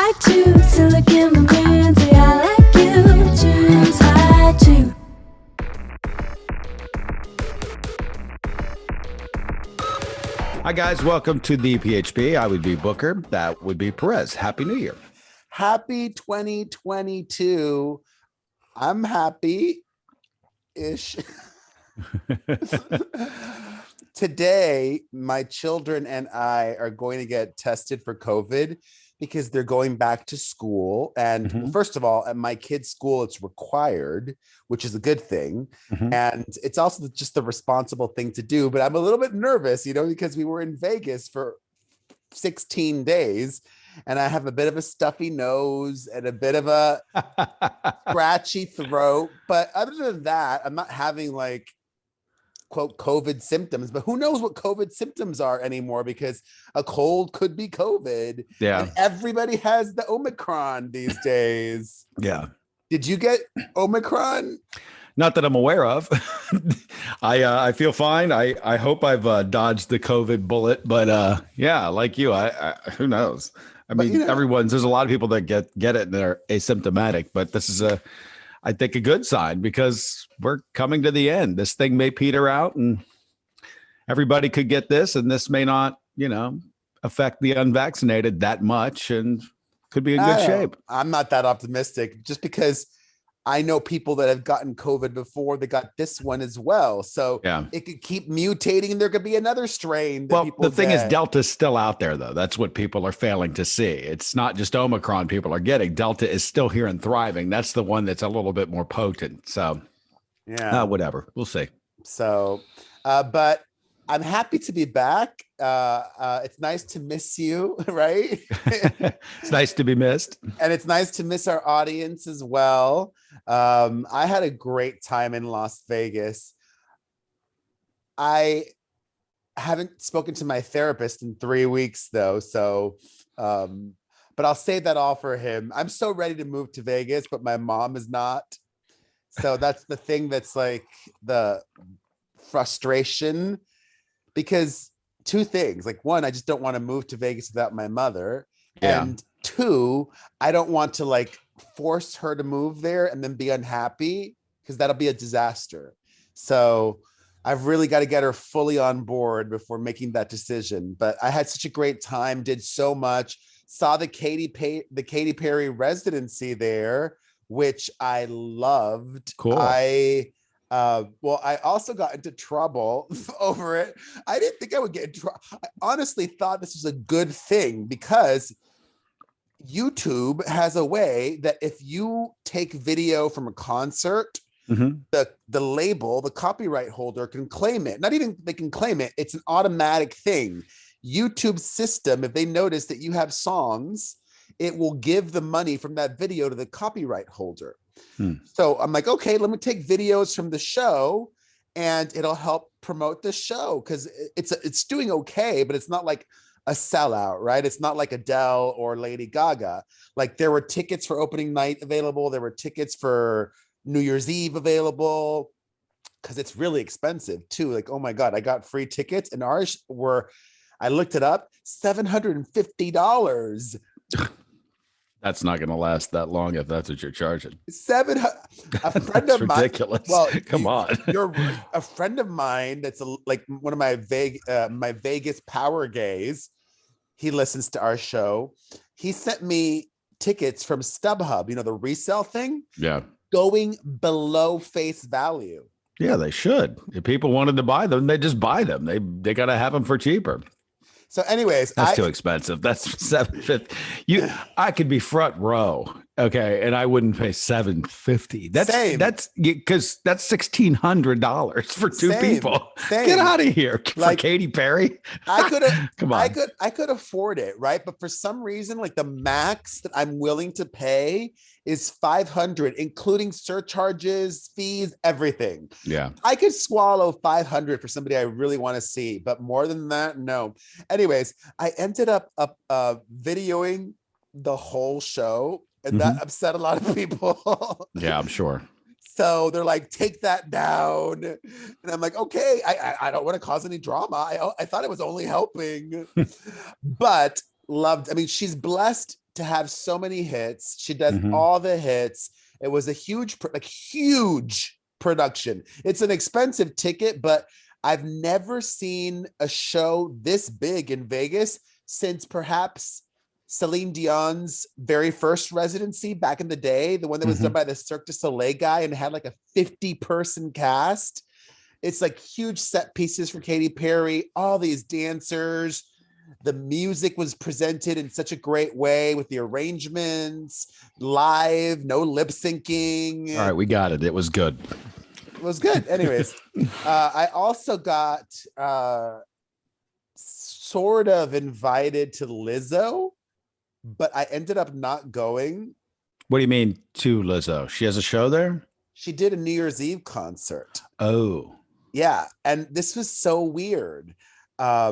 like to look in the mirror and say I like you. Choose hard to. Hi, guys. Welcome to the PHP. I would be Booker. That would be Perez. Happy New Year. Happy 2022. I'm happy-ish. Today, my children and I are going to get tested for COVID because they're going back to school. And first of all, at my kids' school, it's required, which is a good thing. And it's also just the responsible thing to do. But I'm a little bit nervous, because we were in Vegas for 16 days. And I have a bit of a stuffy nose and a bit of a scratchy throat. But other than that, I'm not having quote, COVID symptoms. But who knows what COVID symptoms are anymore, because a cold could be COVID. Yeah. And everybody has the Omicron these days. Yeah. Did you get Omicron? Not that I'm aware of. I feel fine. I hope I've dodged the COVID bullet. But yeah, like you, I who knows? I mean, there's a lot of people that get it and they're asymptomatic, but this is I think a good sign because we're coming to the end. This thing may peter out and everybody could get this, and this may not, affect the unvaccinated that much and could be in good shape. I'm not that optimistic just because I know people that have gotten COVID before they got this one as well. So it could keep mutating and there could be another strain. Well, the thing is, Delta's still out there, though. That's what people are failing to see. It's not just Omicron people are getting. Delta is still here and thriving. That's the one that's a little bit more potent. So, whatever. We'll see. So, but I'm happy to be back. It's nice to miss you, right? It's nice to be missed. And it's nice to miss our audience as well. I had a great time in Las Vegas. I haven't spoken to my therapist in 3 weeks, though. So, but I'll save that all for him. I'm so ready to move to Vegas, but my mom is not. So that's the thing that's like the frustration. Because two things, one, I just don't want to move to Vegas without my mother. Yeah. And two, I don't want to force her to move there and then be unhappy, because that'll be a disaster. So I've really got to get her fully on board before making that decision. But I had such a great time, did so much, saw the Katy Perry residency there, which I loved. Cool. I also got into trouble over it. I didn't think I would get in trouble. I honestly thought this was a good thing, because YouTube has a way that if you take video from a concert, the label, the copyright holder can claim it. Not even they can claim it. It's an automatic thing. YouTube's system, if they notice that you have songs, it will give the money from that video to the copyright holder. So I'm like, okay, let me take videos from the show and it'll help promote the show, because it's doing okay, but it's not like a sellout, right? It's not like Adele or Lady Gaga. There were tickets for opening night available. There were tickets for New Year's Eve available, because it's really expensive too. Oh my God, I got free tickets and ours were, I looked it up, $750. That's not going to last that long if that's what you're charging. A friend of mine. Ridiculous. Well, come on. You're a friend of mine. That's one of my Vegas power gays. He listens to our show. He sent me tickets from StubHub. The resale thing. Yeah. Going below face value. Yeah, they should. If people wanted to buy them, they just buy them. They got to have them for cheaper. So anyways, that's too expensive. That's $750. I could be front row. Okay. And I wouldn't pay $750. That's because that's $1,600 for two people. Get out of here. For Katy Perry. I could have, come on. I could afford it. Right. But for some reason, the max that I'm willing to pay is $500, including surcharges, fees, everything. Yeah. I could swallow $500 for somebody I really want to see, but more than that, no. Anyways, I ended up videoing the whole show, and that upset a lot of people. Yeah, I'm sure. So they're like, take that down. And I'm like, okay, I don't want to cause any drama. I thought it was only helping, but loved. I mean, she's blessed to have so many hits. She does Mhm. all the hits. It was a huge production. It's an expensive ticket, but I've never seen a show this big in Vegas since perhaps Celine Dion's very first residency back in the day, the one that was done by the Cirque du Soleil guy and had like a 50-person cast. It's like huge set pieces for Katy Perry, all these dancers. The music was presented in such a great way with the arrangements, live, no lip syncing. All right, we got it. It was good. It was good. Anyways, I also got sort of invited to Lizzo, but I ended up not going. What do you mean to Lizzo? She has a show there? She did a New Year's Eve concert. Oh. Yeah, and this was so weird. I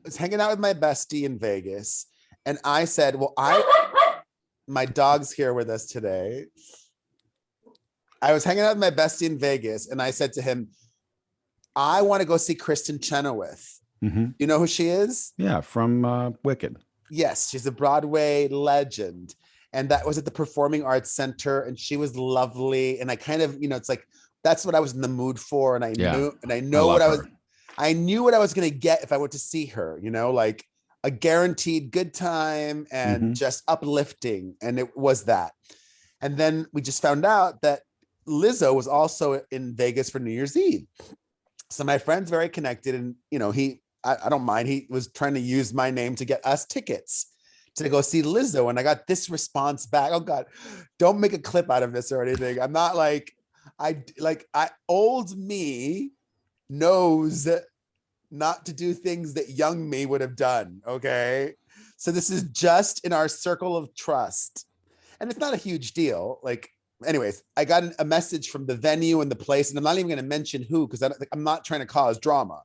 was hanging out with my bestie in Vegas, and I said, well, my dog's here with us today. I was hanging out with my bestie in Vegas, and I said to him, I want to go see Kristen Chenoweth. You know who she is? Yeah, from Wicked. Yes, she's a Broadway legend. And that was at the Performing Arts Center, and she was lovely. And I kind of, it's like, that's what I was in the mood for. And I knew what I was going to get if I went to see her, like a guaranteed good time and just uplifting. And it was that. And then we just found out that Lizzo was also in Vegas for New Year's Eve. So my friend's very connected, and I don't mind. He was trying to use my name to get us tickets to go see Lizzo. And I got this response back. Oh God, don't make a clip out of this or anything. I'm not old me knows not to do things that young me would have done. Okay. So this is just in our circle of trust. And it's not a huge deal. Anyways, I got a message from the venue and the place, and I'm not even going to mention who, because I'm not trying to cause drama.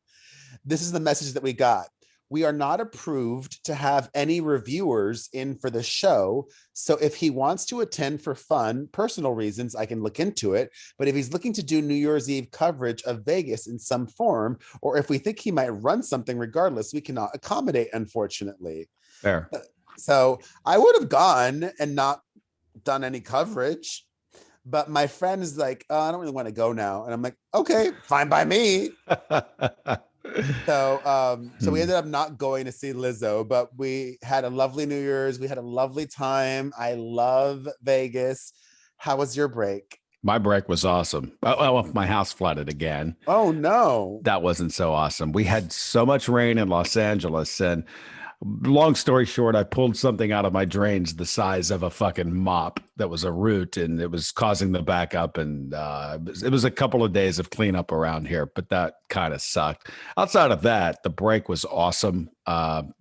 This is the message that we got. We are not approved to have any reviewers in for the show. So if he wants to attend for fun, personal reasons, I can look into it. But if he's looking to do New Year's Eve coverage of Vegas in some form, or if we think he might run something regardless, we cannot accommodate, unfortunately. Fair. So I would have gone and not done any coverage. But my friend is like, oh, I don't really want to go now. And I'm like, okay, fine by me. So we ended up not going to see Lizzo, but we had a lovely New Year's. We had a lovely time. I love Vegas. How was your break? My break was awesome. Oh, my house flooded again. Oh, no. That wasn't so awesome. We had so much rain in Los Angeles, and long story short, I pulled something out of my drains the size of a fucking mop that was a root, and it was causing the backup. And it was a couple of days of cleanup around here, but that kind of sucked. Outside of that, the break was awesome.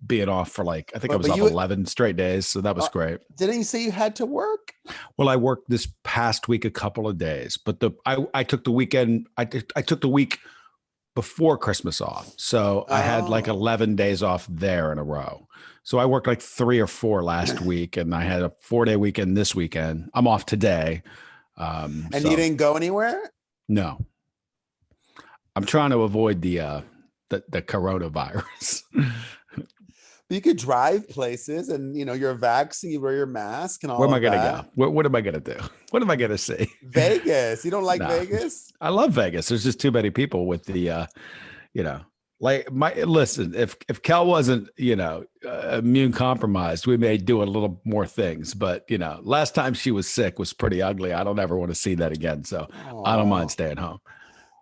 Being off for I think I was off 11 straight days, so that was great. Didn't you say you had to work? Well, I worked this past week a couple of days, but I took the weekend. I took the week before Christmas off. So I had 11 days off there in a row. So I worked 3 or 4 last week, and I had a 4-day weekend this weekend. I'm off today. And you didn't go anywhere? No. I'm trying to avoid the coronavirus. You could drive places, and you're vaccinated, you wear your mask and all. Where am I going to go? What am I going to do? What am I going to see? Vegas. You don't like Vegas? I love Vegas. There's just too many people with the, listen, if Kel wasn't, immune compromised, we may do a little more things, but last time she was sick was pretty ugly. I don't ever want to see that again. So I don't mind staying home.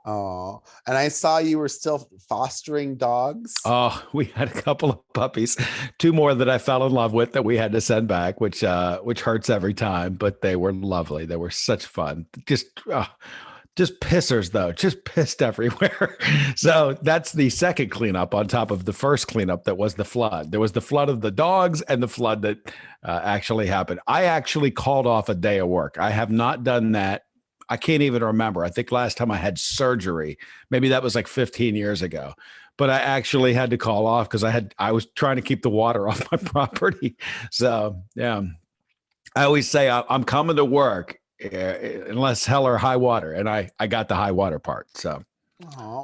Oh, and I saw you were still fostering dogs. Oh, we had a couple of puppies, 2 more that I fell in love with that we had to send back, which hurts every time, but they were lovely. They were such fun. Just pissers though, just pissed everywhere. So that's the second cleanup on top of the first cleanup that was the flood. There was the flood of the dogs and the flood that actually happened. I actually called off a day of work. I have not done that. I can't even remember. I think last time I had surgery, maybe that was 15 years ago, but I actually had to call off because I was trying to keep the water off my property. So yeah, I always say I'm coming to work unless hell or high water. And I got the high water part. So,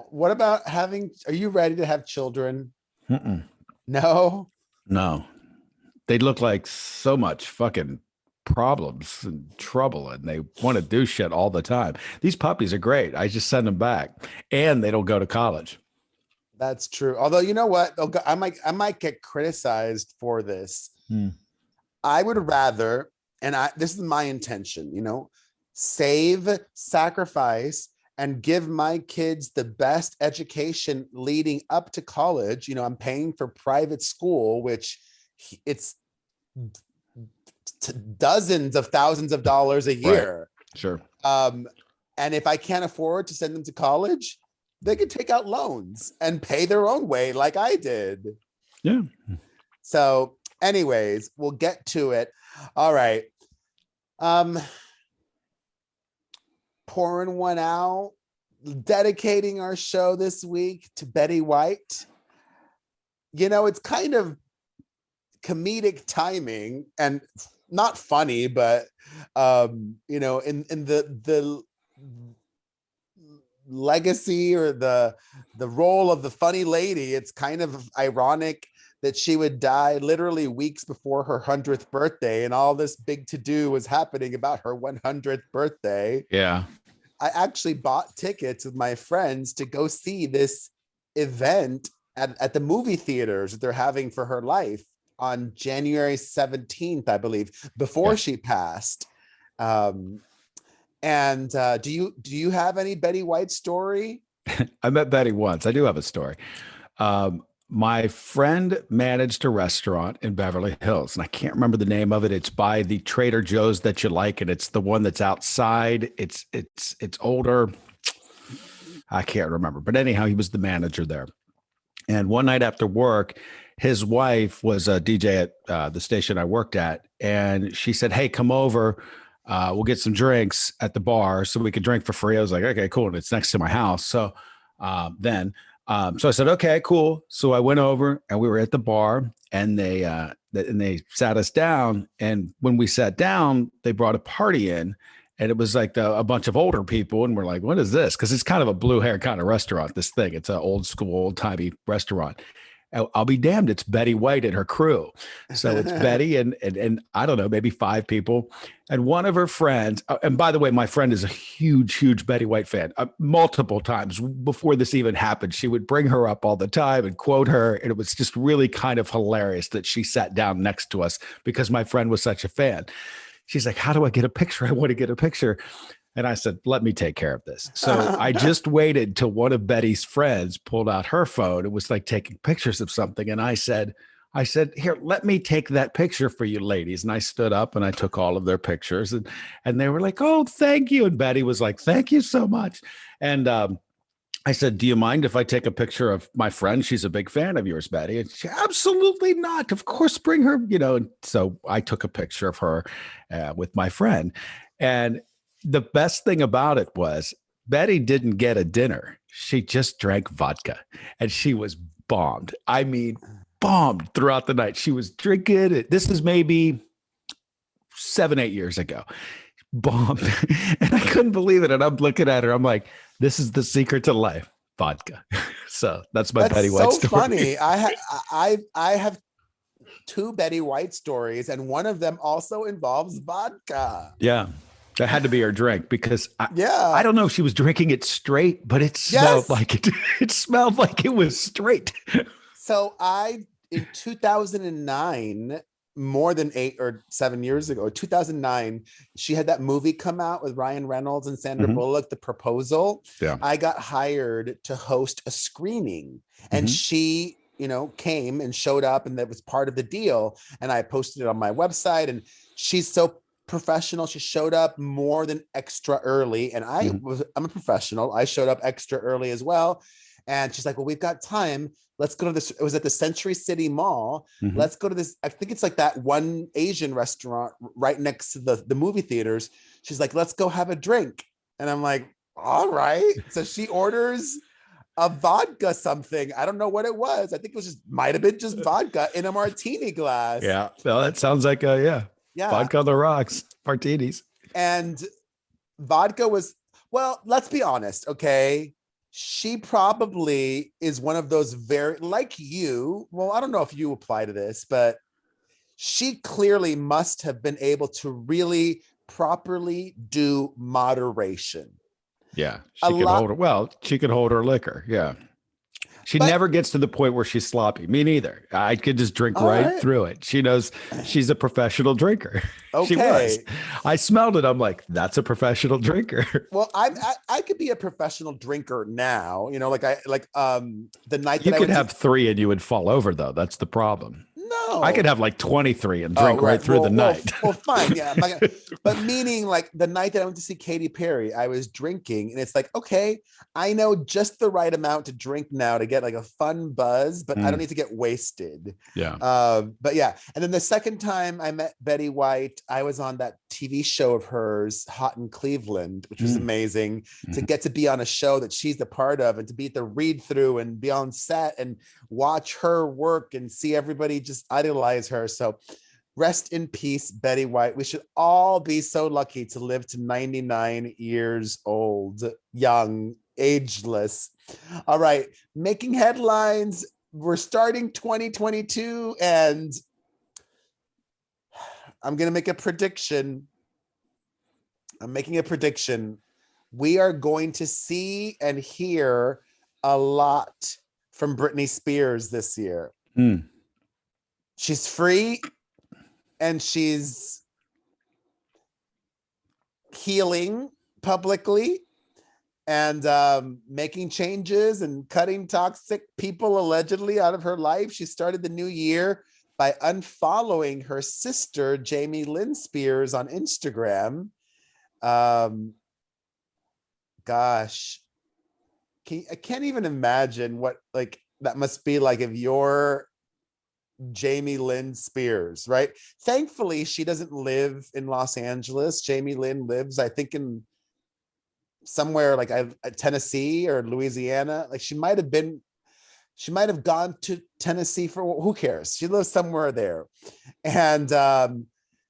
what about are you ready to have children? Mm-mm. No. they look like so much fucking problems and trouble, and they want to do shit all the time. These puppies are great. I just send them back, and they don't go to college. That's true. Although, you know what? I might get criticized for this. I would rather, and this is my intention, save, sacrifice, and give my kids the best education leading up to college. I'm paying for private school, which it's dozens of thousands of dollars a year. Right. Sure. And if I can't afford to send them to college, they could take out loans and pay their own way like I did. Yeah. So anyways, we'll get to it. All right. Pouring one out, dedicating our show this week to Betty White. It's kind of comedic timing and not funny, but in the legacy or the role of the funny lady, it's kind of ironic that she would die literally weeks before her 100th birthday, and all this big to-do was happening about her 100th birthday. Yeah. I actually bought tickets with my friends to go see this event at the movie theaters that they're having for her life on January 17th, I believe, before she passed. Do you have any Betty White story? I met Betty once. I do have a story. My friend managed a restaurant in Beverly Hills, and I can't remember the name of it. It's by the Trader Joe's that you like, and it's the one that's outside. It's older. I can't remember, but anyhow, he was the manager there. And one night after work, his wife was a DJ at the station I worked at, and she said, "Hey, come over. We'll get some drinks at the bar so we could drink for free." I was like, "Okay, cool." And it's next to my house. So so I said, "Okay, cool." So I went over and we were at the bar, and they sat us down. And when we sat down, they brought a party in, and it was like a bunch of older people. And we're like, "What is this?" Because it's kind of a blue hair kind of restaurant, this thing. It's an old school, old timey restaurant. I'll be damned. It's Betty White and her crew. So it's Betty and I don't know, maybe 5 people. And one of her friends, and by the way, my friend is a huge, huge Betty White fan. Multiple times before this even happened, she would bring her up all the time and quote her. And it was just really kind of hilarious that she sat down next to us because my friend was such a fan. She's like, "How do I get a picture? I want to get a picture." And I said, "Let me take care of this." So I just waited till one of Betty's friends pulled out her phone. It was like taking pictures of something. And I said, "Here, let me take that picture for you ladies." And I stood up and I took all of their pictures, and they were like, "Oh, thank you." And Betty was like, "Thank you so much." And I said, "Do you mind if I take a picture of my friend? She's a big fan of yours, Betty." And she, "Absolutely not. Of course, bring her, And so I took a picture of her with my friend. And the best thing about it was Betty didn't get a dinner. She just drank vodka, and she was bombed. I mean, bombed throughout the night. She was drinking it. This is maybe 7-8 years ago. Bombed. And I couldn't believe it. And I'm looking at her. I'm like, this is the secret to life, vodka. So that's my Betty White story. That's so funny. I have 2 Betty White stories, and one of them also involves vodka. Yeah. That had to be her drink because I don't know if she was drinking it straight, but it smelled like it. It smelled like it was straight. So in 2009, more than 8 or 7 years ago, 2009, she had that movie come out with Ryan Reynolds and Sandra Bullock, The Proposal. Yeah. I got hired to host a screening, and she, came and showed up, and that was part of the deal. And I posted it on my website, and she's so professional. She showed up more than extra early, and I'm a professional. I showed up extra early as well. And she's like, "Well, we've got time. Let's go to this." It was at the Century City Mall. Let's go to this. I think it's like that one Asian restaurant right next to the movie theaters. She's like, "Let's go have a drink." And I'm like, "All right." So she orders a vodka something. I don't know what it was. I think it was might have been just vodka in a martini glass. Yeah. Well, that sounds like vodka on the rocks, martinis. And vodka was, well, let's be honest, okay? She probably is one of those very, like you, well, I don't know if you apply to this, but she clearly must have been able to really properly do moderation. Yeah, she could hold her. Well, she could hold her liquor. Yeah. She But never gets to the point where she's sloppy. Me neither. I could just drink all right right, through it. She knows she's a professional drinker. She was. okay. I smelled it. I'm like, that's a professional drinker. Well, I could be a professional drinker now. You know, the night You that I could went to have three and you would fall over, though. That's the problem. I could no. have like 23 and Oh, drink right right. through the night. Well, fine. Yeah. I'm not gonna, but meaning like the night that I went to see Katy Perry, I was drinking and it's like, okay, I know just the right amount to drink now to get like a fun buzz, but I don't need to get wasted. Yeah. But yeah. And then the second time I met Betty White, I was on that TV show of hers, Hot in Cleveland, which was amazing to get to be on a show that she's a part of and to be at the read through and be on set and watch her work and see everybody just idolize her. So rest in peace, Betty White. We should all be so lucky to live to 99 years old, young, ageless. All right, making headlines. We're starting 2022 and I'm going to make a prediction. I'm making a prediction. We are going to see and hear a lot from Britney Spears this year. She's free and she's healing publicly and making changes and cutting toxic people allegedly out of her life. She started the new year by unfollowing her sister, Jamie Lynn Spears, on Instagram. Gosh, I can't even imagine what like that must be like if you're Jamie Lynn Spears, right? Thankfully, she doesn't live in Los Angeles. Jamie Lynn lives, I think, in somewhere like Tennessee or Louisiana. Like she might have gone to Tennessee for who cares? She lives somewhere there. And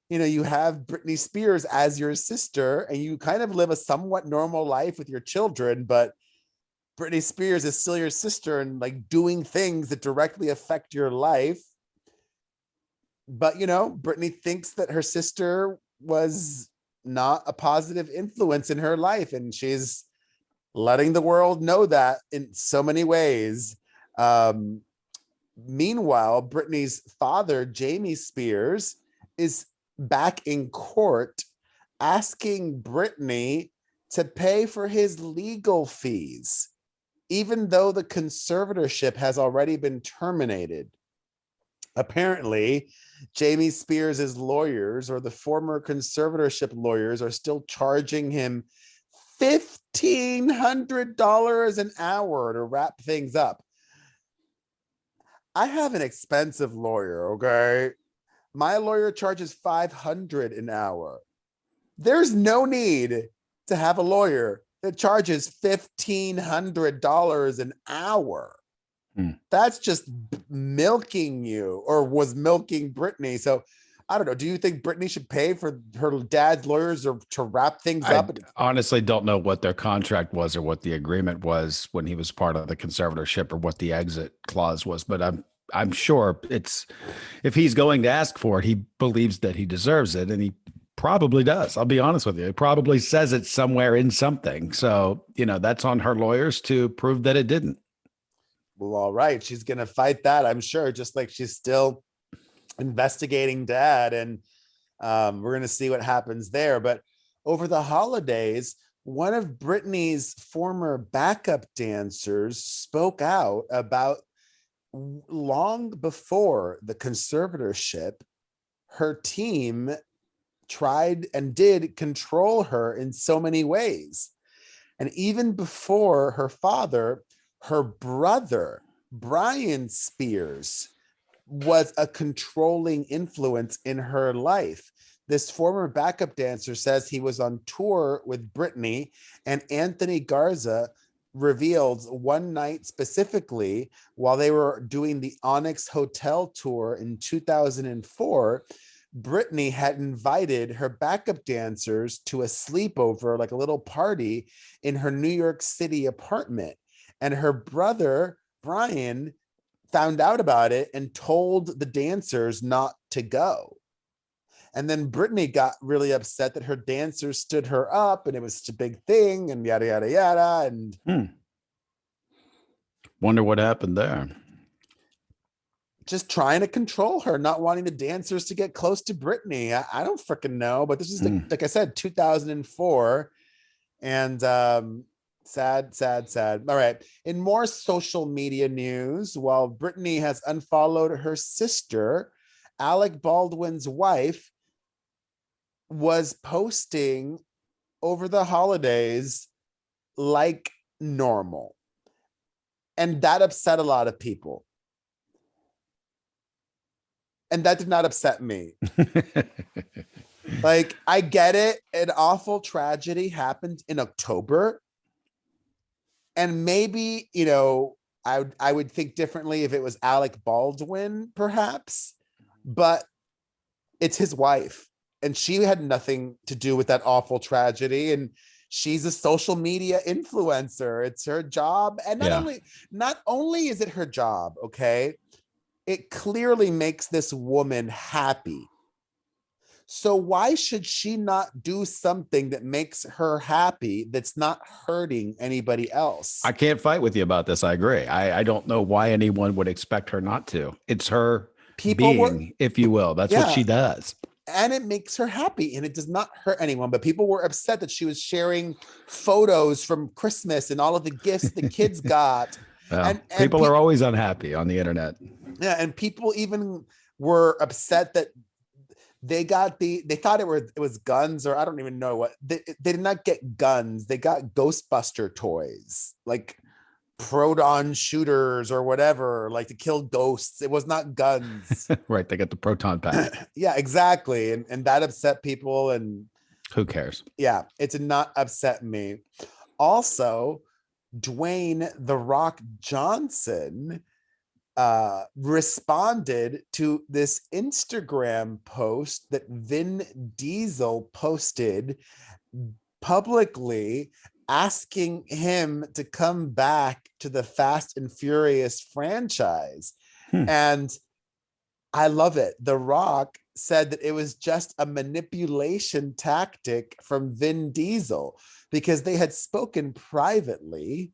you know, you have Britney Spears as your sister and you kind of live a somewhat normal life with your children, but Britney Spears is still your sister and like doing things that directly affect your life. But, you know, Britney thinks that her sister was not a positive influence in her life. And she's letting the world know that in so many ways. Meanwhile, Britney's father, Jamie Spears, is back in court asking Britney to pay for his legal fees, even though the conservatorship has already been terminated. Apparently, Jamie Spears' lawyers or the former conservatorship lawyers are still charging him $1,500 an hour to wrap things up. I have an expensive lawyer, okay? My lawyer charges $500 an hour. There's no need to have a lawyer that charges $1,500 an hour. That's just milking you, or was milking Britney. So I don't know. Do you think Britney should pay for her dad's lawyers or to wrap things up? I honestly don't know what their contract was or what the agreement was when he was part of the conservatorship or what the exit clause was, but I'm sure it's, if he's going to ask for it, he believes that he deserves it, and he probably does. I'll be honest with you. He probably says it somewhere in something. So, you know, that's on her lawyers to prove that it didn't. Well, all right. She's going to fight that, I'm sure, just like she's still investigating dad. And we're going to see what happens there. But over the holidays, one of Britney's former backup dancers spoke out about long before the conservatorship, her team tried and did control her in so many ways. And even before her father, her brother, Brian Spears, was a controlling influence in her life. This former backup dancer says he was on tour with Britney, and Anthony Garza revealed one night specifically while they were doing the Onyx Hotel tour in 2004, Britney had invited her backup dancers to a sleepover, like a little party in her New York City apartment. And her brother, Brian, found out about it and told the dancers not to go. And then Britney got really upset that her dancers stood her up and it was such a big thing and yada, yada, yada. And wonder what happened there. Just trying to control her, not wanting the dancers to get close to Britney. I don't freaking know, but this is like I said, 2004. And sad. All right. In more social media news, while Britney has unfollowed her sister, Alec Baldwin's wife was posting over the holidays like normal. And that upset a lot of people. And that did not upset me. Like, I get it. An awful tragedy happened in October. And maybe, you know, I would think differently if it was Alec Baldwin, perhaps. But it's his wife. And she had nothing to do with that awful tragedy. And she's a social media influencer. It's her job. And not only is it her job, okay? It clearly makes this woman happy. So why should she not do something that makes her happy that's not hurting anybody else? I can't fight with you about this. I agree. I don't know why anyone would expect her not to. It's her being, if you will. That's what she does. And it makes her happy and it does not hurt anyone. But people were upset that she was sharing photos from Christmas and all of the gifts the kids got. Well, and people are always unhappy on the internet. Yeah. And people even were upset that they thought it was guns, or I don't even know what. They did not get guns. They got Ghostbuster toys, like proton shooters or whatever, like to kill ghosts. It was not guns. Right. They got the proton pack. Yeah, exactly. And that upset people. And who cares? Yeah, it did not upset me. Also, Dwayne "The Rock" Johnson responded to this Instagram post that Vin Diesel posted publicly, asking him to come back to the Fast and Furious franchise. And I love it. The Rock said that it was just a manipulation tactic from Vin Diesel because they had spoken privately,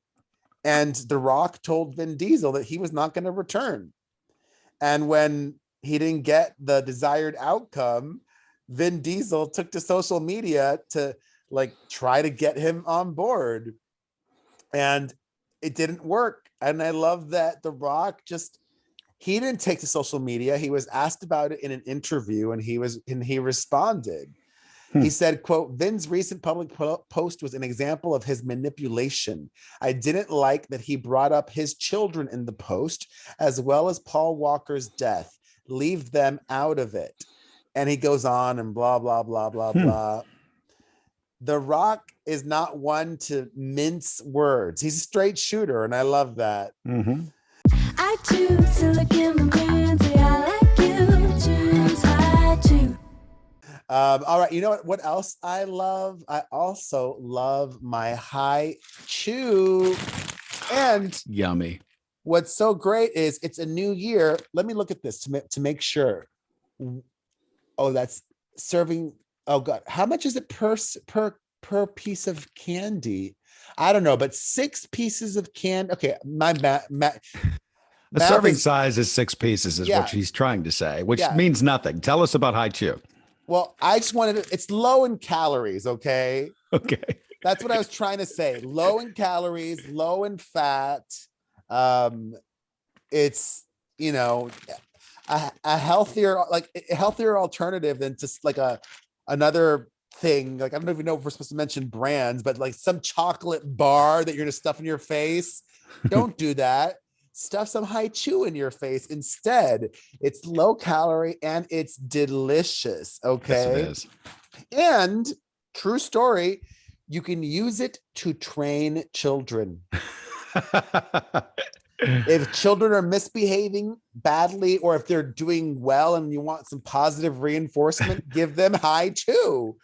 and The Rock told Vin Diesel that he was not going to return. And when he didn't get the desired outcome, Vin Diesel took to social media to like try to get him on board, and it didn't work. And I love that The Rock he didn't take to social media. He was asked about it in an interview, and he responded. He said, quote, "Vin's recent public post was an example of his manipulation. I didn't like that he brought up his children in the post, as well as Paul Walker's death. Leave them out of it." And he goes on and blah, blah, blah, blah, blah. The Rock is not one to mince words. He's a straight shooter, and I love that. I choose to look in the mirror and say I like you. Choose I choose. All right, you know what else I love? I also love my high chew. And yummy. What's so great is it's a new year. Let me look at this to make sure. Oh, that's serving. Oh God, how much is it per piece of candy? I don't know, but 6 pieces of candy. Okay, my the serving size is 6 pieces is what she's trying to say, which means nothing. Tell us about high chew. Well, I just wanted to, it's low in calories, okay? Okay. That's what I was trying to say. Low in calories, low in fat. It's, you know, a healthier alternative than just like another thing. Like, I don't even know if we're supposed to mention brands, but like some chocolate bar that you're gonna stuff in your face. Don't do that. Stuff some high chew in your face instead. It's low calorie and it's delicious. Okay. Yes, it is. And true story, you can use it to train children. If children are misbehaving badly, or if they're doing well and you want some positive reinforcement, give them high chew.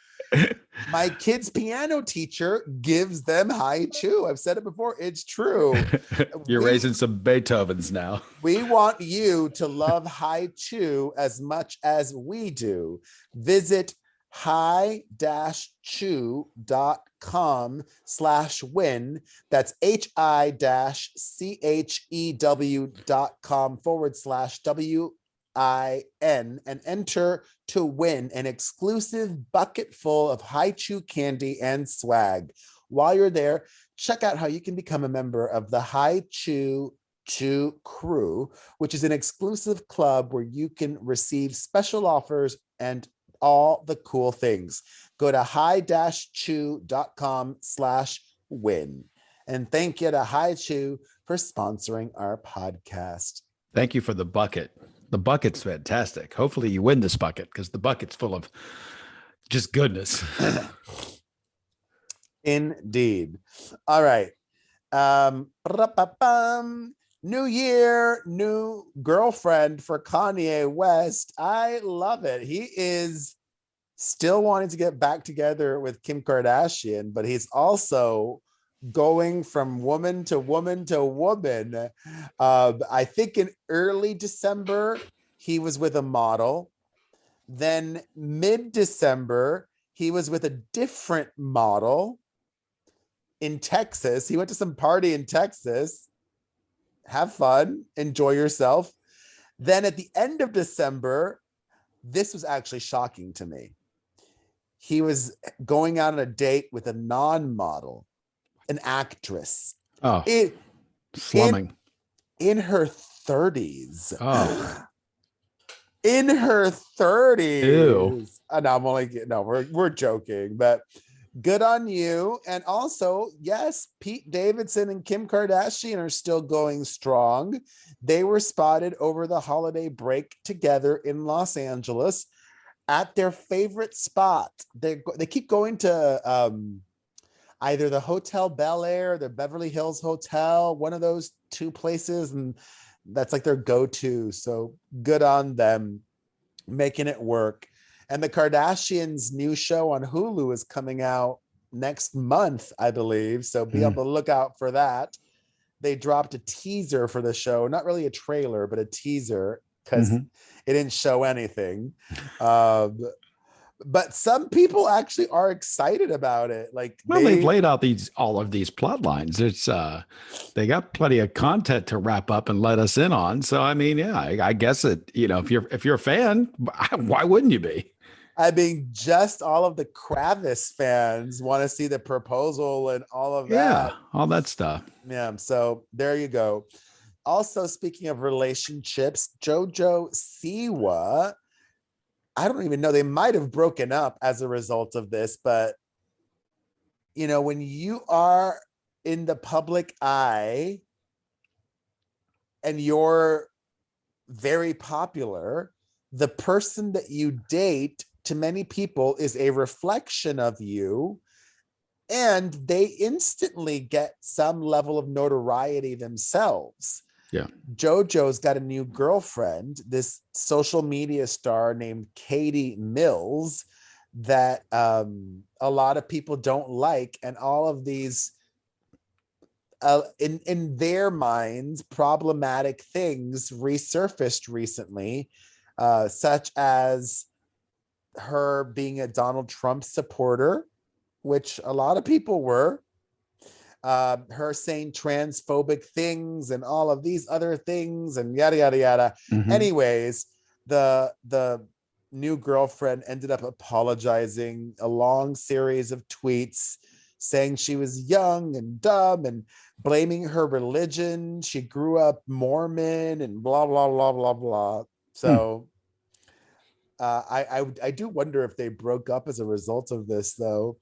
My kid's piano teacher gives them high chew. I've said it before. It's true. You're raising some Beethovens now. We want you to love high chew as much as we do. Visit hi-chew.com/win. That's hi-chew.com/WIN and enter to win an exclusive bucket full of high chew candy and swag. While you're there, check out how you can become a member of the High Chew Crew, which is an exclusive club where you can receive special offers and all the cool things. Go to hi-chew.com/win. And thank you to High Chew for sponsoring our podcast. Thank you for the bucket. The bucket's fantastic. Hopefully you win this bucket because the bucket's full of just goodness. Indeed. All right. New year, new girlfriend for Kanye West. I love it. He is still wanting to get back together with Kim Kardashian, but he's also going from woman to woman to woman. I think in early December, he was with a model. Then mid-December, he was with a different model in Texas. He went to some party in Texas. Have fun, enjoy yourself. Then at the end of December, this was actually shocking to me. He was going out on a date with a non-model, an actress. Oh, slumming. In her 30s. Oh. In her 30s. Ew. No, I'm only kidding. No, we're joking, but good on you. And also, yes, Pete Davidson and Kim Kardashian are still going strong. They were spotted over the holiday break together in Los Angeles at their favorite spot. They keep going to either the Hotel Bel Air, the Beverly Hills Hotel, one of those two places, and that's like their go-to. So good on them making it work. And the Kardashians' new show on Hulu is coming out next month, I believe. So be on the lookout for that. They dropped a teaser for the show, not really a trailer, but a teaser because it didn't show anything. But some people actually are excited about it. Like, they've laid out all of these plot lines. It's they got plenty of content to wrap up and let us in on. So I mean, yeah, I guess if you're a fan, why wouldn't you be? I mean, just all of the Kravis fans want to see the proposal and all of that. Yeah, all that stuff. Yeah, so there you go. Also, speaking of relationships, JoJo Siwa, I don't even know, they might have broken up as a result of this, but when you are in the public eye and you're very popular, the person that you date to many people is a reflection of you, and they instantly get some level of notoriety themselves. Yeah. JoJo's got a new girlfriend, this social media star named Katie Mills, that a lot of people don't like, and all of these in their minds problematic things resurfaced recently, such as her being a Donald Trump supporter, which a lot of people were, her saying transphobic things and all of these other things and yada yada yada. Anyways, the new girlfriend ended up apologizing, a long series of tweets saying she was young and dumb and blaming her religion. She grew up Mormon and blah blah blah blah blah. So I do wonder if they broke up as a result of this, though.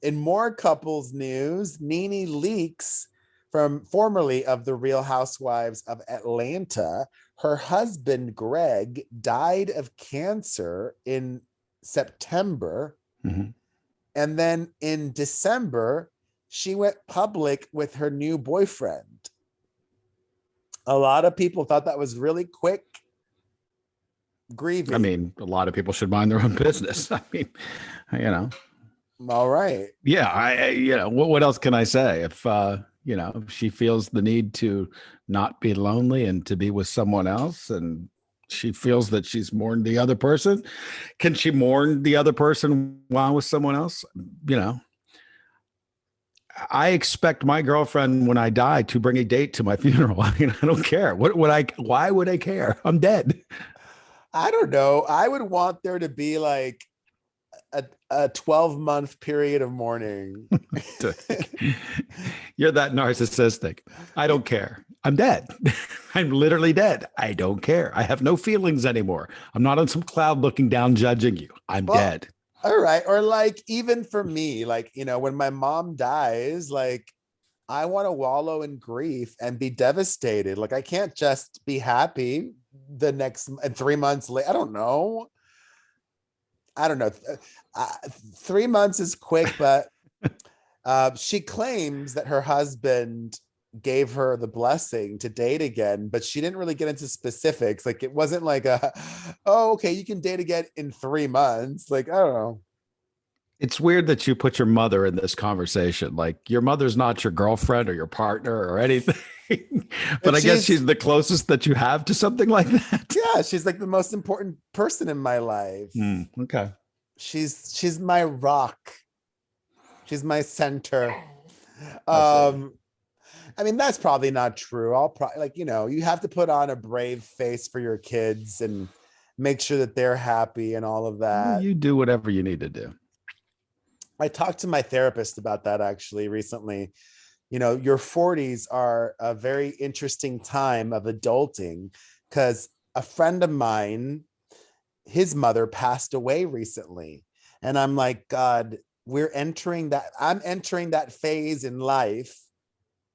In more couples news, Nene Leakes, formerly of the Real Housewives of Atlanta, her husband Greg died of cancer in September, and then in December she went public with her new boyfriend. A lot of people thought that was really quick. grieving. I mean, a lot of people should mind their own business. I mean, you know. All right. Yeah, what else can I say? If if she feels the need to not be lonely and to be with someone else, and she feels that she's mourned the other person, can she mourn the other person while with someone else? You know, I expect my girlfriend when I die to bring a date to my funeral. I mean, I don't care. Why would I care? I'm dead. I don't know. I would want there to be like a 12-month period of mourning. You're that narcissistic. I don't care. I'm dead. I'm literally dead. I don't care. I have no feelings anymore. I'm not on some cloud looking down, judging you. I'm dead. All right. Or like, even for me, like, when my mom dies, like, I want to wallow in grief and be devastated. Like, I can't just be happy the next 3 months later. I don't know. 3 months is quick, but she claims that her husband gave her the blessing to date again, but she didn't really get into specifics. Like, it wasn't like oh, okay, you can date again in 3 months. Like, I don't know. It's weird that you put your mother in this conversation. Like, your mother's not your girlfriend or your partner or anything. But I guess she's the closest that you have to something like that. Yeah, she's like the most important person in my life. Okay. She's my rock. She's my center. I mean, that's probably not true. I'll probably you have to put on a brave face for your kids and make sure that they're happy and all of that. You do whatever you need to do. I talked to my therapist about that actually recently. Your 40s are a very interesting time of adulting, because a friend of mine, his mother passed away recently. And I'm like, God, I'm entering that phase in life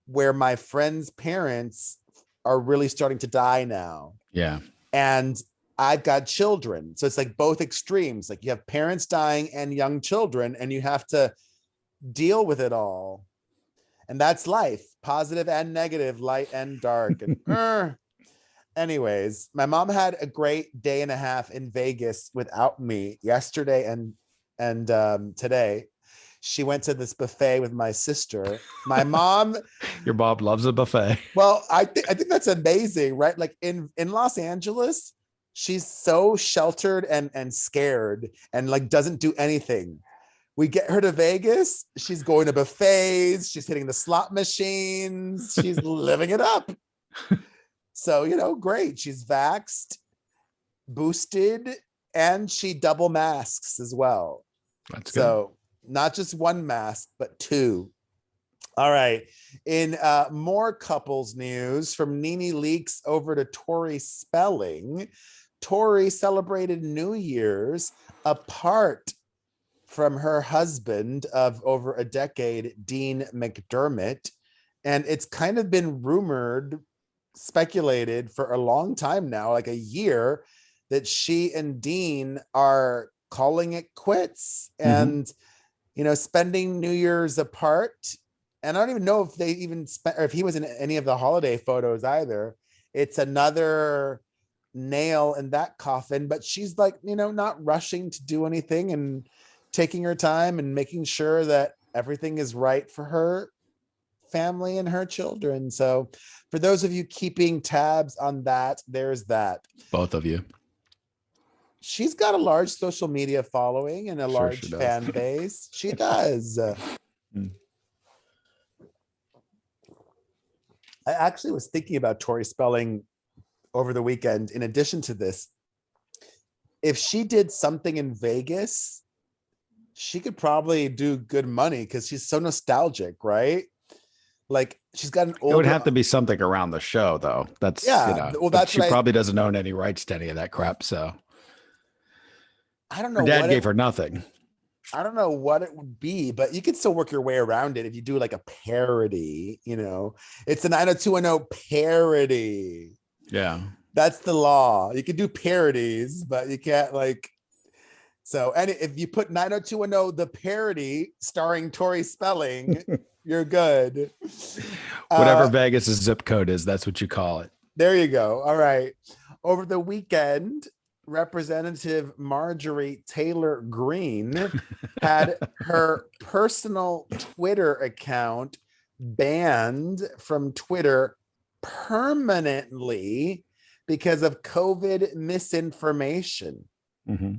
where my friend's parents are really starting to die now. Yeah. And I've got children. So it's like both extremes. Like, you have parents dying and young children, and you have to deal with it all. And that's life, positive and negative, light and dark. And anyways, my mom had a great day and a half in Vegas without me yesterday and today. She went to this buffet with my sister. My mom, your mom loves a buffet. Well, I think that's amazing, right? Like in Los Angeles, she's so sheltered and scared and like doesn't do anything. We get her to Vegas, she's going to buffets, she's hitting the slot machines, she's living it up. So, great. She's vaxxed, boosted, and she double masks as well. That's good. So not just one mask, but 2. All right. In more couples news, from Nene Leakes over to Tori Spelling. Tori celebrated New Year's apart from her husband of over a decade, Dean McDermott. And it's kind of been speculated for a long time now, like a year, that she and Dean are calling it quits and, spending New Year's apart. And I don't even know if they even spent, or if he was in any of the holiday photos either. It's another nail in that coffin, but she's like, not rushing to do anything and taking her time and making sure that everything is right for her family and her children. So for those of you keeping tabs on that, there's that. Both of you. She's got a large social media following and a large fan base. She does. I actually was thinking about Tori Spelling over the weekend. In addition to this, if she did something in Vegas, she could probably do good money because she's so nostalgic, right? Like, she's got an old. It would have to be something around the show, though. That's Well, that's she probably doesn't own any rights to any of that crap. So I don't know. Her dad gave her nothing. I don't know what it would be, but you could still work your way around it if you do like a parody. It's a 90210 parody. Yeah, that's the law. You can do parodies, but you can't like. So, and if you put 90210 the parody starring Tori Spelling, you're good. Whatever Vegas' zip code is, that's what you call it. There you go. All right. Over the weekend, Representative Marjorie Taylor Greene had her personal Twitter account banned from Twitter permanently because of COVID misinformation. Mm-hmm.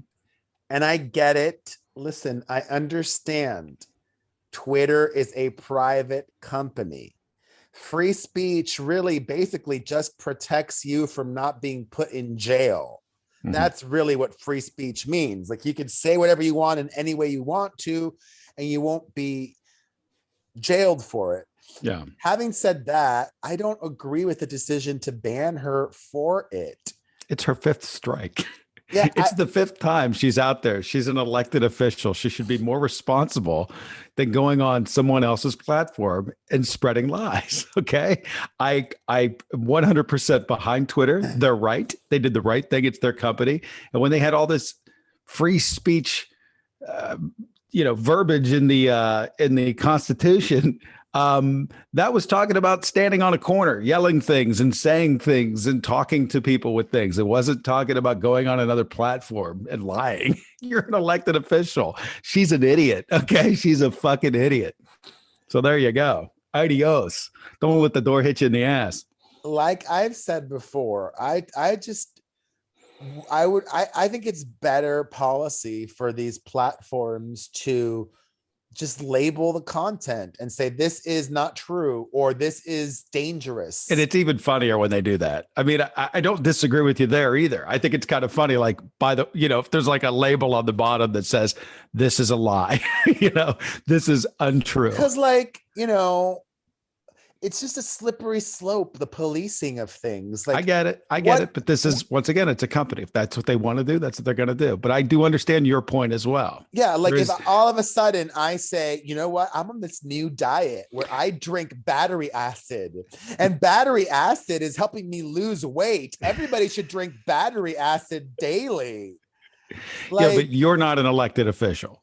And I get it. Listen, I understand. Twitter is a private company. Free speech really basically just protects you from not being put in jail. Mm-hmm. That's really what free speech means. Like, you can say whatever you want in any way you want to, and you won't be jailed for it. Yeah. Having said that, I don't agree with the decision to ban her for it. It's her 5th strike. Yeah, it's the 5th time she's out there. She's an elected official. She should be more responsible than going on someone else's platform and spreading lies. Okay. I 100% behind Twitter. They're right. They did the right thing. It's their company. And when they had all this free speech, verbiage in the Constitution, that was talking about standing on a corner, yelling things and saying things and talking to people with things. It wasn't talking about going on another platform and lying. You're an elected official. She's an idiot. Okay. She's a fucking idiot. So there you go. Adios. Don't let the door hit you in the ass. Like I've said before, I think it's better policy for these platforms to just label the content and say this is not true or this is dangerous. And it's even funnier when they do that. I mean, I don't disagree with you there either. I think it's kind of funny, like if there's like a label on the bottom that says this is a lie, this is untrue. Because it's just a slippery slope, the policing of things. Like, I get it. But this is, once again, it's a company. If that's what they want to do, that's what they're going to do. But I do understand your point as well. Yeah. Like if all of a sudden I say, you know what, I'm on this new diet where I drink battery acid, and battery acid is helping me lose weight. Everybody should drink battery acid daily. Yeah, but you're not an elected official.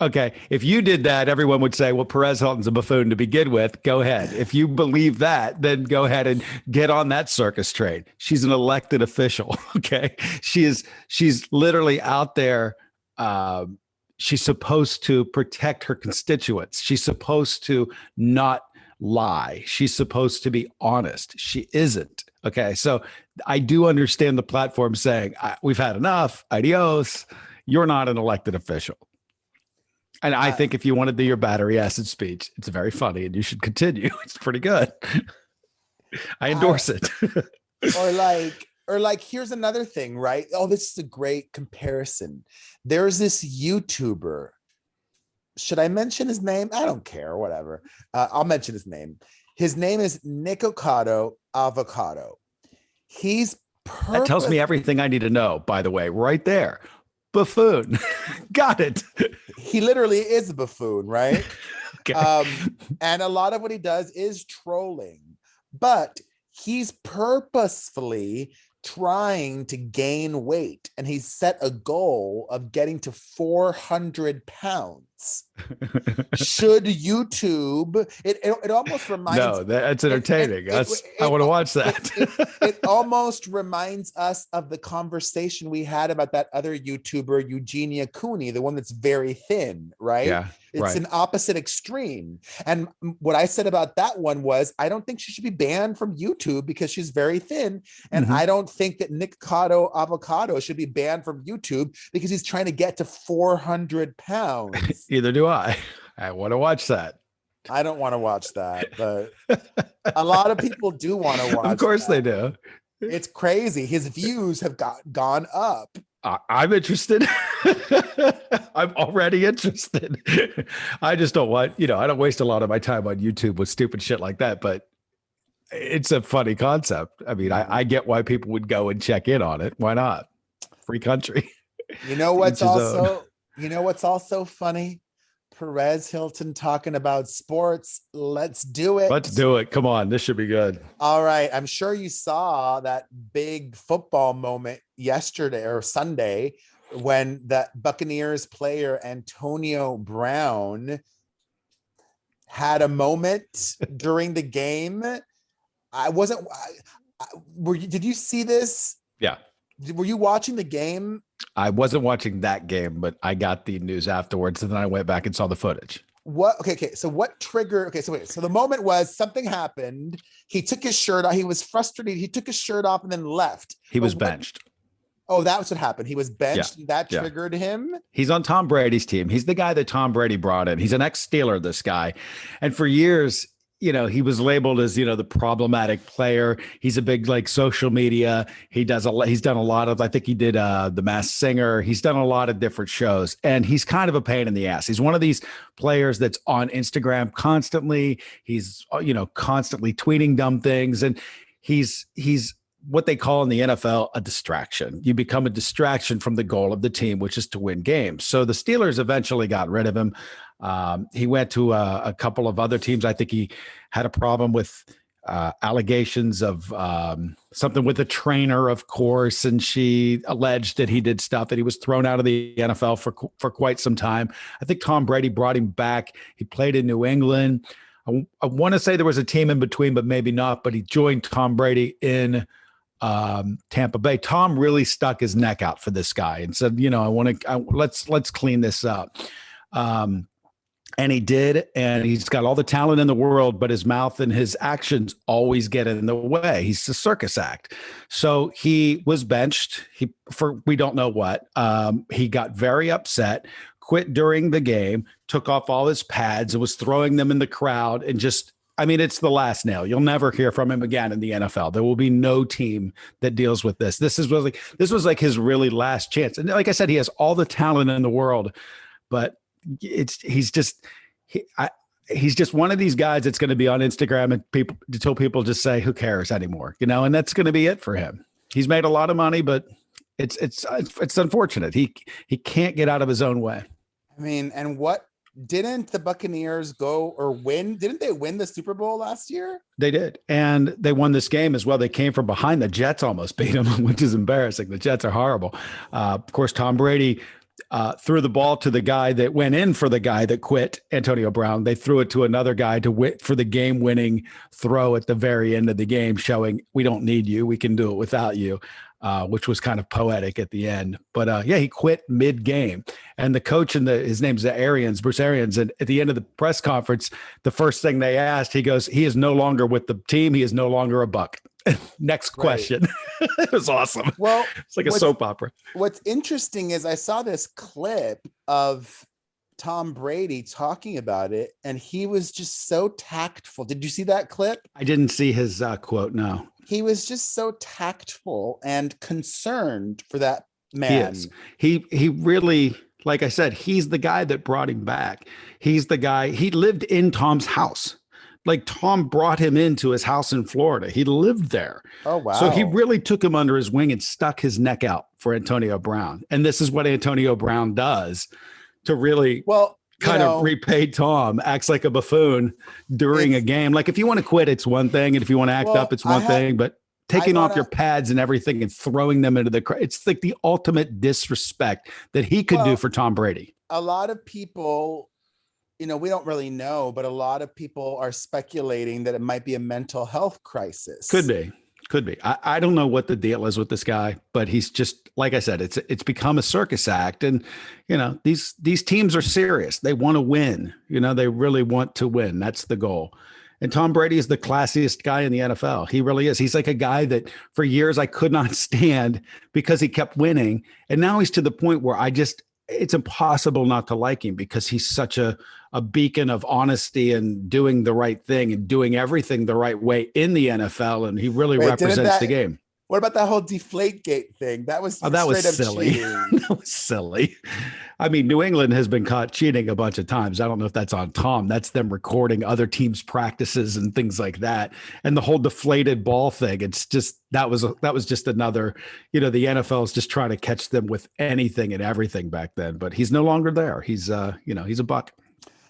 Okay, if you did that, everyone would say, well, Perez Hilton's a buffoon to begin with. Go ahead. If you believe that, then go ahead and get on that circus train. She's an elected official, okay? She's literally out there. She's supposed to protect her constituents. She's supposed to not lie. She's supposed to be honest. She isn't, okay? So I do understand the platform saying, we've had enough, adios. You're not an elected official. And I think if you want to do your battery acid speech, it's very funny and you should continue. It's pretty good. I endorse it. or like, here's another thing, right? Oh, this is a great comparison. There's this YouTuber. Should I mention his name? I don't care, whatever. I'll mention his name. His name is Nikocado Avocado. That tells me everything I need to know, by the way, right there. Buffoon. Got it. He literally is a buffoon, right? Okay. And a lot of what he does is trolling, but he's purposefully trying to gain weight, and he's set a goal of getting to 400 pounds. Should YouTube, it almost reminds. No, that's entertaining. I want to watch that. It almost reminds us of the conversation we had about that other YouTuber, Eugenia Cooney, the one that's very thin, right? Yeah. It's an opposite extreme. And what I said about that one was, I don't think she should be banned from YouTube because she's very thin. And I don't think that Nikocado Avocado should be banned from YouTube because he's trying to get to 400 pounds. Either do I. I want to watch that. I don't want to watch that, but a lot of people do want to watch. Of course they do. It's crazy. His views have gone up. I'm interested. I'm already interested. I just don't want, I don't waste a lot of my time on YouTube with stupid shit like that, but it's a funny concept. I mean, I get why people would go and check in on it. Why not? Free country. You know what's also funny? Perez Hilton talking about sports. Let's do it. Let's do it. Come on. This should be good. All right. I'm sure you saw that big football moment yesterday or Sunday when that Buccaneers player Antonio Brown had a moment during the game. Did you see this? Yeah. Were you watching the game? I wasn't watching that game, but I got the news afterwards, and then I went back and saw the footage. What? Okay. So what triggered? Okay. So wait. So the moment was something happened. He took his shirt off. He was frustrated. He took his shirt off and then left. He was benched. Oh, that was what happened. He was benched. Yeah. And that triggered him. He's on Tom Brady's team. He's the guy that Tom Brady brought in. He's an ex-Steeler, this guy. And for years, he was labeled as, the problematic player. He's a big social media. He's done a lot of, I think he did The Masked Singer. He's done a lot of different shows, and he's kind of a pain in the ass. He's one of these players that's on Instagram constantly. He's, constantly tweeting dumb things, and he's what they call in the NFL a distraction. You become a distraction from the goal of the team, which is to win games. So the Steelers eventually got rid of him. He went to a couple of other teams. I think he had a problem with allegations of something with a trainer, of course, and she alleged that he did stuff, that he was thrown out of the NFL for quite some time. I think Tom Brady brought him back. He played in New England. I want to say there was a team in between, but maybe not. But he joined Tom Brady in Tampa Bay. Tom really stuck his neck out for this guy and said, let's clean this up. And he did, and he's got all the talent in the world, but his mouth and his actions always get in the way. He's a circus act. So he was benched for we don't know what. He got very upset, quit during the game, took off all his pads and was throwing them in the crowd, and it's the last nail. You'll never hear from him again in the NFL. There will be no team that deals with this. This was like his really last chance. And like I said, he has all the talent in the world, but he's just one of these guys that's going to be on Instagram until people just say, who cares anymore, and that's going to be it for him. He's made a lot of money, but it's unfortunate. He can't get out of his own way. And what didn't the Buccaneers go or win? Didn't they win the Super Bowl last year? They did. And they won this game as well. They came from behind. The Jets almost beat them, which is embarrassing. The Jets are horrible. Of course, Tom Brady threw the ball to the guy that went in for the guy that quit, Antonio Brown. They threw it to another guy for the game-winning throw at the very end of the game, showing we don't need you. We can do it without you, which was kind of poetic at the end. But he quit mid-game. And the coach, his name's Bruce Arians, and at the end of the press conference, the first thing they asked, he goes, he is no longer with the team. He is no longer a Buck. Next question. Right. It was awesome. Well, it's like a soap opera. What's interesting is I saw this clip of Tom Brady talking about it, and he was just so tactful. Did you see that clip? I didn't see his quote. No. He was just so tactful and concerned for that man. He really, like I said, he's the guy that brought him back. He's the guy. He lived in Tom's house. Like Tom brought him into his house in Florida. He lived there. Oh, wow. So he really took him under his wing and stuck his neck out for Antonio Brown. And this is what Antonio Brown does to really kind of repay Tom, acts like a buffoon during a game. Like if you want to quit, it's one thing. And if you want to act up, it's one thing. But taking off your pads and everything and throwing them into the crowd, it's like the ultimate disrespect that he could do for Tom Brady. A lot of people, we don't really know, but a lot of people are speculating that it might be a mental health crisis. Could be. I don't know what the deal is with this guy, but he's just, like I said, it's become a circus act. And, these teams are serious. They want to win. They really want to win. That's the goal. And Tom Brady is the classiest guy in the NFL. He really is. He's like a guy that for years I could not stand because he kept winning. And now he's to the point where it's impossible not to like him because he's such a beacon of honesty and doing the right thing and doing everything the right way in the NFL. And he really represents the game. What about that whole Deflategate thing? That was silly. That was silly. I mean, New England has been caught cheating a bunch of times. I don't know if that's on Tom. That's them recording other teams' practices and things like that. And the whole deflated ball thing. It's just that was just another. The NFL is just trying to catch them with anything and everything back then. But he's no longer there. He's he's a Buck.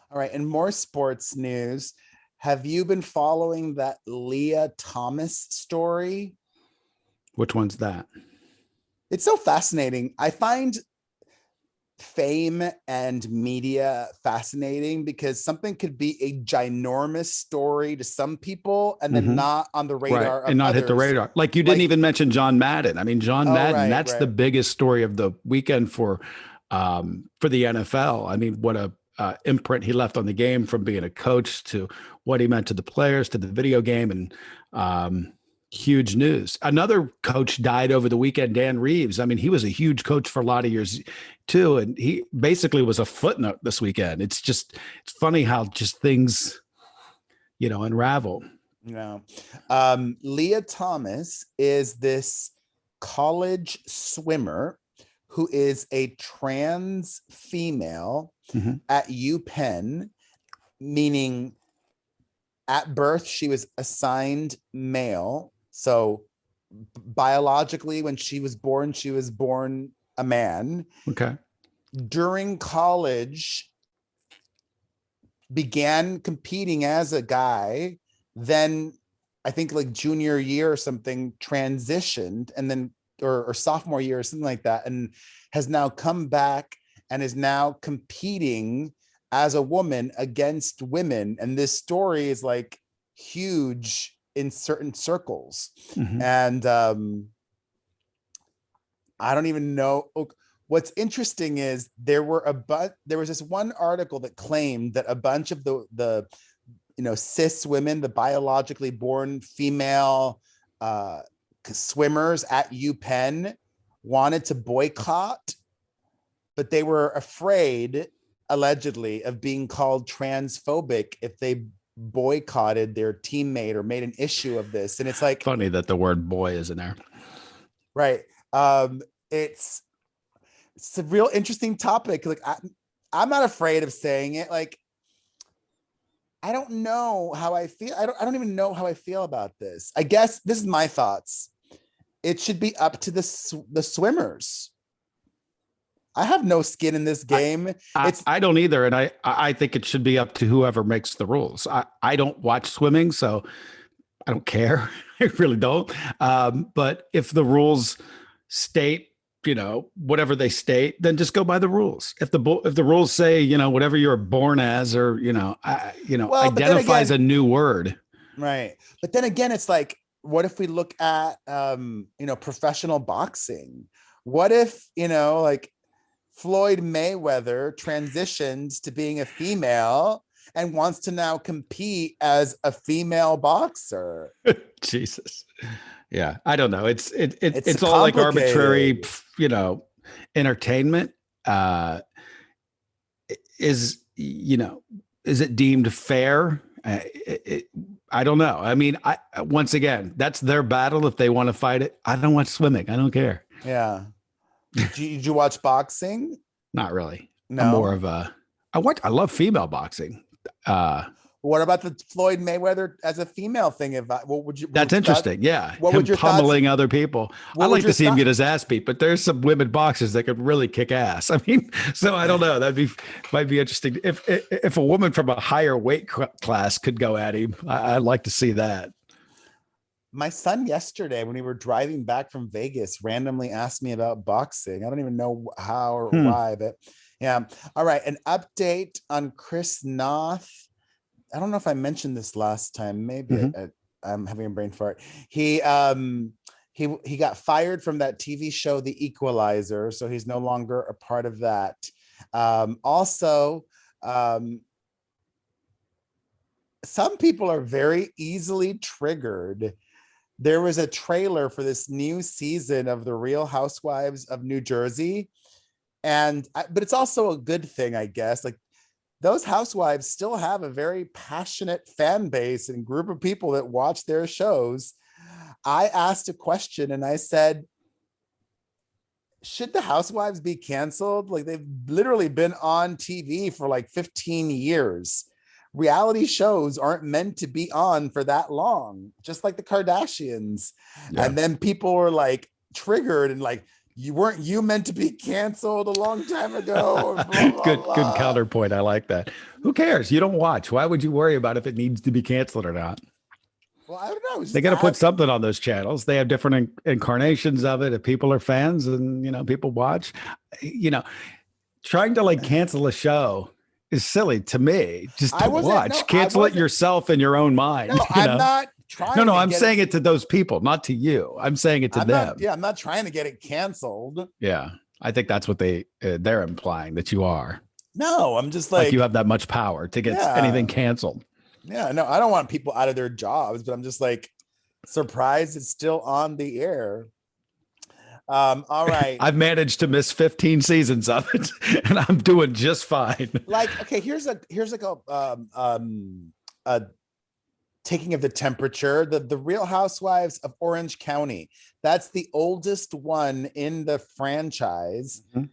All right, and more sports news. Have you been following that Leah Thomas story? Which one's that? It's so fascinating. I find fame and media fascinating because something could be a ginormous story to some people and then not on the radar of and not others. hit the radar. Like you didn't even mention John Madden. I mean, John Madden, that's the biggest story of the weekend for the NFL. I mean, what a imprint he left on the game, from being a coach to what he meant to the players, to the video game, and huge news. Another coach died over the weekend, Dan Reeves. I mean, he was a huge coach for a lot of years too, and he basically was a footnote this weekend. It's funny how just things, unravel. Leah Thomas is this college swimmer who is a trans female at UPenn, meaning at birth she was assigned male. So biologically, when she was born a man. Okay. During college, began competing as a guy. Then I think like junior year or something, transitioned, and then or sophomore year or something like that, and has now come back and is now competing as a woman against women. And this story is like huge in certain circles. And I don't even know. What's interesting is there was this one article that claimed that a bunch of the cis women, the biologically born female swimmers at UPenn, wanted to boycott, but they were afraid, allegedly, of being called transphobic if they boycotted their teammate or made an issue of this. And it's like funny that the word boy is in there. Right. It's a real interesting topic. Like I'm not afraid of saying it. Like, I don't know how I feel. I don't even know how I feel about this. I guess this is my thoughts. It should be up to the swimmers. I have no skin in this game. I don't either. And I think it should be up to whoever makes the rules. I don't watch swimming, so I don't care. I really don't. But if the rules state, whatever they state, then just go by the rules. If the rules say, whatever you're born as, or, identifies a new word. Right. But then again, it's like, what if we look at, professional boxing? What if, like Floyd Mayweather transitions to being a female and wants to now compete as a female boxer? Jesus. Yeah, I don't know. It's all like arbitrary, entertainment. Is it deemed fair? I don't know. I mean, once again, that's their battle. If they want to fight it, I don't watch swimming. I don't care. Yeah. Did you watch boxing? Not really. No. I'm more of I love female boxing. What about the Floyd Mayweather as a female thing? That's interesting. Yeah. What would your pummeling other people? I like to see him get his ass beat, but there's some women boxers that could really kick ass. I mean, so I don't know. Might be interesting. If a woman from a higher weight class could go at him, I'd like to see that. My son yesterday, when we were driving back from Vegas, randomly asked me about boxing. I don't even know how or why, but yeah. All right. An update on Chris Noth. I don't know if I mentioned this last time. Maybe I'm having a brain fart. He got fired from that TV show, The Equalizer, so he's no longer a part of that. Also, some people are very easily triggered. There was a trailer for this new season of The Real Housewives of New Jersey, but it's also a good thing, I guess. Like, those housewives still have a very passionate fan base and group of people that watch their shows. I asked a question and I said, should the housewives be canceled? Like, they've literally been on TV for like 15 years. Reality shows aren't meant to be on for that long, just like the Kardashians. Yeah. And then people were like triggered and like, you meant to be canceled a long time ago? Blah, blah, good blah. counterpoint. I like that. Who cares? You don't watch. Why would you worry about if it needs to be canceled or not? Well, I don't know. They got to put something on those channels. They have different incarnations of it. If people are fans and, people watch, Trying to like cancel a show is silly to me. Just to watch. Cancel it yourself in your own mind. No, I'm not trying. No, I'm saying it to those people, not to you. I'm saying it to them. I'm not trying to get it canceled. Yeah, I think that's what they're implying, that you are. No, I'm just like you have that much power to get anything canceled. Yeah, no, I don't want people out of their jobs, but I'm just like surprised it's still on the air. All right. I've managed to miss 15 seasons of it, and I'm doing just fine. Like, okay, here's like a taking of the temperature. The Real Housewives of Orange County. That's the oldest one in the franchise. Mm-hmm.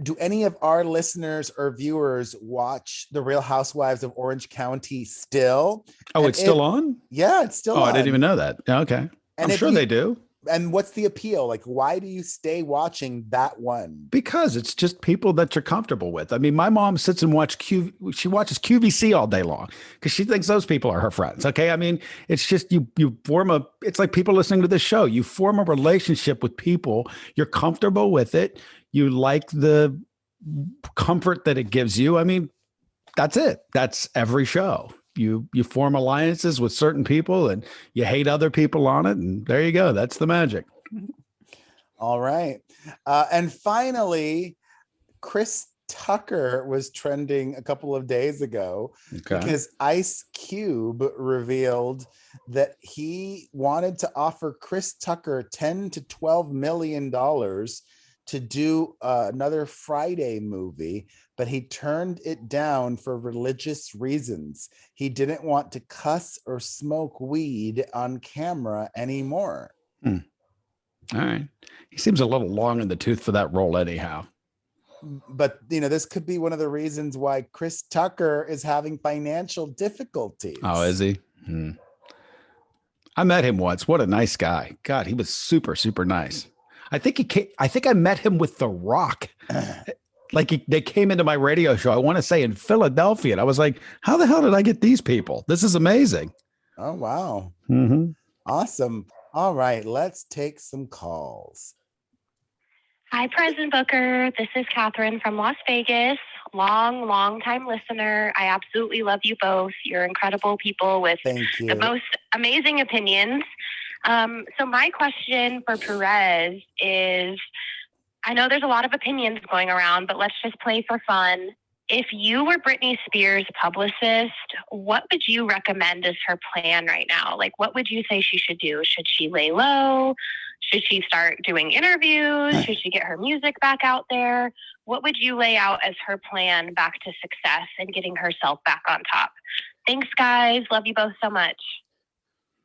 Do any of our listeners or viewers watch the Real Housewives of Orange County still? Oh, it's still on? Yeah, it's still on. I didn't even know that. Okay. I'm sure they do. And what's the appeal? Like, why do you stay watching that one? Because it's just people that you're comfortable with. I mean, my mom sits and she watches QVC all day long because she thinks those people are her friends. Okay. I mean, it's just you form it's like people listening to this show. You form a relationship with people. You're comfortable with it. You like the comfort that it gives you. I mean, that's it. That's every show. You form alliances with certain people and you hate other people on it. And there you go. That's the magic. All right. And finally, Chris Tucker was trending a couple of days ago because Ice Cube revealed that he wanted to offer Chris Tucker $10 to $12 million to do another Friday movie, but he turned it down for religious reasons. He didn't want to cuss or smoke weed on camera anymore. All right. He seems a little long in the tooth for that role anyhow. But, this could be one of the reasons why Chris Tucker is having financial difficulties. Oh, is he? I met him once. What a nice guy. God, he was super, super nice. I think I met him with The Rock. Like they came into my radio show, I want to say in Philadelphia. And I was like, how the hell did I get these people? This is amazing. Oh, wow. Mm-hmm. Awesome. All right, let's take some calls. Hi, President Booker. This is Catherine from Las Vegas. Long time listener. I absolutely love you both. You're incredible people with the most amazing opinions. So my question for Perez is, I know there's a lot of opinions going around, but let's just play for fun. If you were Britney Spears' publicist, what would you recommend as her plan right now? Like, what would you say she should do? Should she lay low? Should she start doing interviews? Should she get her music back out there? What would you lay out as her plan back to success and getting herself back on top? Thanks, guys. Love you both so much.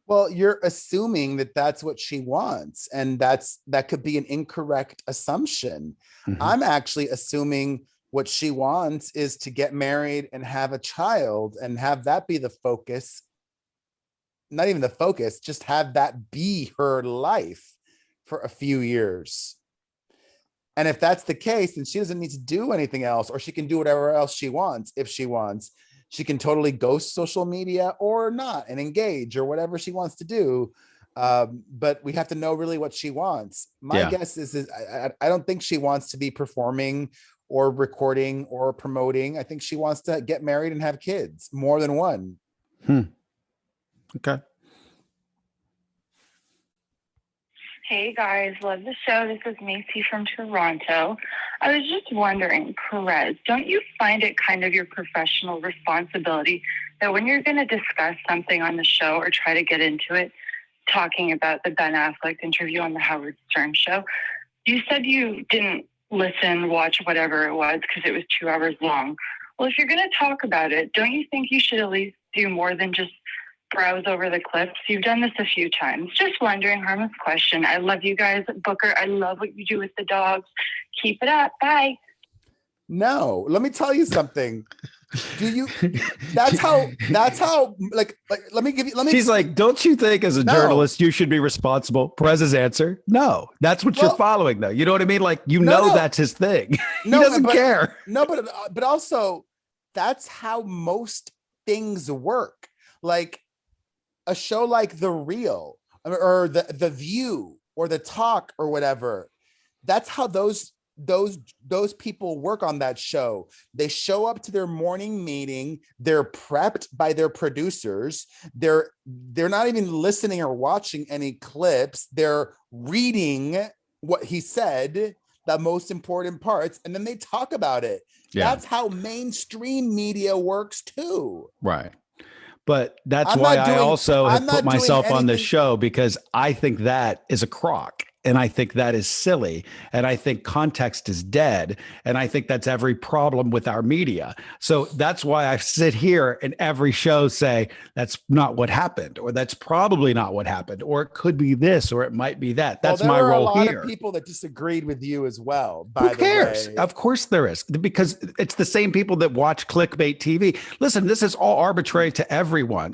Well, you're assuming that that's what she wants, and that could be an incorrect assumption. Mm-hmm. I'm actually assuming what she wants is to get married and have a child and have that be the focus. Not even the focus, just have that be her life for a few years. And if that's the case, then she doesn't need to do anything else, or she can do whatever else she wants. If she wants, she can totally ghost social media or not and engage or whatever she wants to do. But we have to know really what she wants. My guess is I don't think she wants to be performing or recording or promoting. I think she wants to get married and have kids, more than one. Okay. Hey guys, love the show. This is Macy from Toronto. I was just wondering, Perez, don't you find it kind of your professional responsibility that when you're going to discuss something on the show or try to get into it, talking about the Ben Affleck interview on the Howard Stern show, you said you didn't watch whatever it was because it was 2 hours long. Well, if you're going to talk about it, don't you think you should at least do more than just browse over the clips? You've done this a few times. Just wondering, harmless question. I love you guys. Booker, I love what you do with the dogs. Keep it up. Bye. No, let me tell you something. That's how let me She's like, don't you think as a journalist you should be responsible? Perez's answer, no. That's what you're following though. You know what I mean? Like, that's his thing. He doesn't care. No, but also that's how most things work. Like a show like The Real or the View or The Talk or whatever, that's how those those people work on that show. They show up to their morning meeting. They're prepped by their producers. They're not even listening or watching any clips. They're reading what he said, the most important parts, and then they talk about it. Yeah. That's how mainstream media works too. Right. But that's why I also have put myself on this show, because I think that is a crock. And I think that is silly. And I think context is dead. And I think that's every problem with our media. So that's why I sit here and every show say, that's not what happened, or that's probably not what happened, or it could be this, or it might be that. That's my role here. There are a lot of people that disagreed with you as well. Who cares? Of course there is, because it's the same people that watch clickbait TV. Listen, this is all arbitrary to everyone.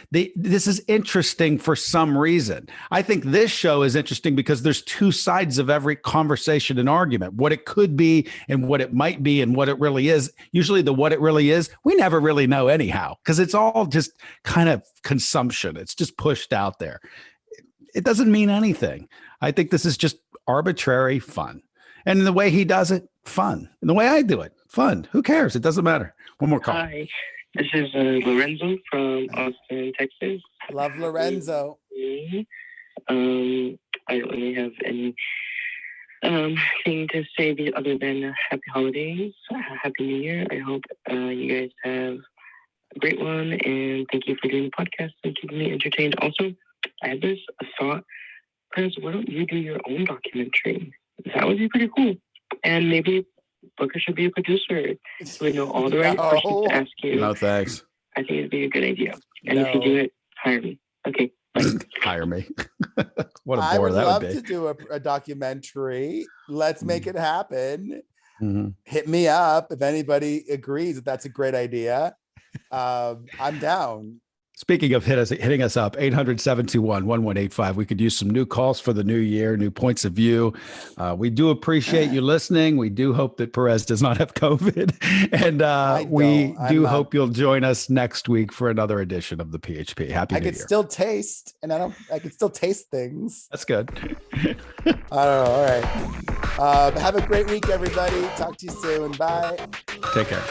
This is interesting for some reason. I think this show is interesting because there's two sides of every conversation and argument, what it could be and what it might be and what it really is. Usually the what it really is, we never really know anyhow, because it's all just kind of consumption. It's just pushed out there. It doesn't mean anything. I think this is just arbitrary fun. And the way he does it, fun. And the way I do it, fun. Who cares? It doesn't matter. One more call. Hi, this is Lorenzo from Austin, Texas. Love Lorenzo. I don't really have any thing to say other than happy holidays, happy New Year. I hope you guys have a great one, and thank you for doing the podcast and keeping me entertained. Also, I had a thought, Perez, why don't you do your own documentary? That would be pretty cool. And maybe Booker should be a producer. So we know all the right questions to ask you. No, thanks. I think it'd be a good idea. And if you do it, hire me. Okay. Hire me. What a bore I would that love would be. to do a documentary. Let's make it happen. Mm-hmm. Hit me up if anybody agrees that that's a great idea. I'm down. Speaking of hitting us up, 800-721-1185. We could use some new calls for the new year, new points of view. We do appreciate you listening. We do hope that Perez does not have COVID. And we do hope you'll join us next week for another edition of the PHP. Happy New Year. I can still taste, and I can still taste things. That's good. I don't know. All right. Have a great week, everybody. Talk to you soon. Bye. Take care.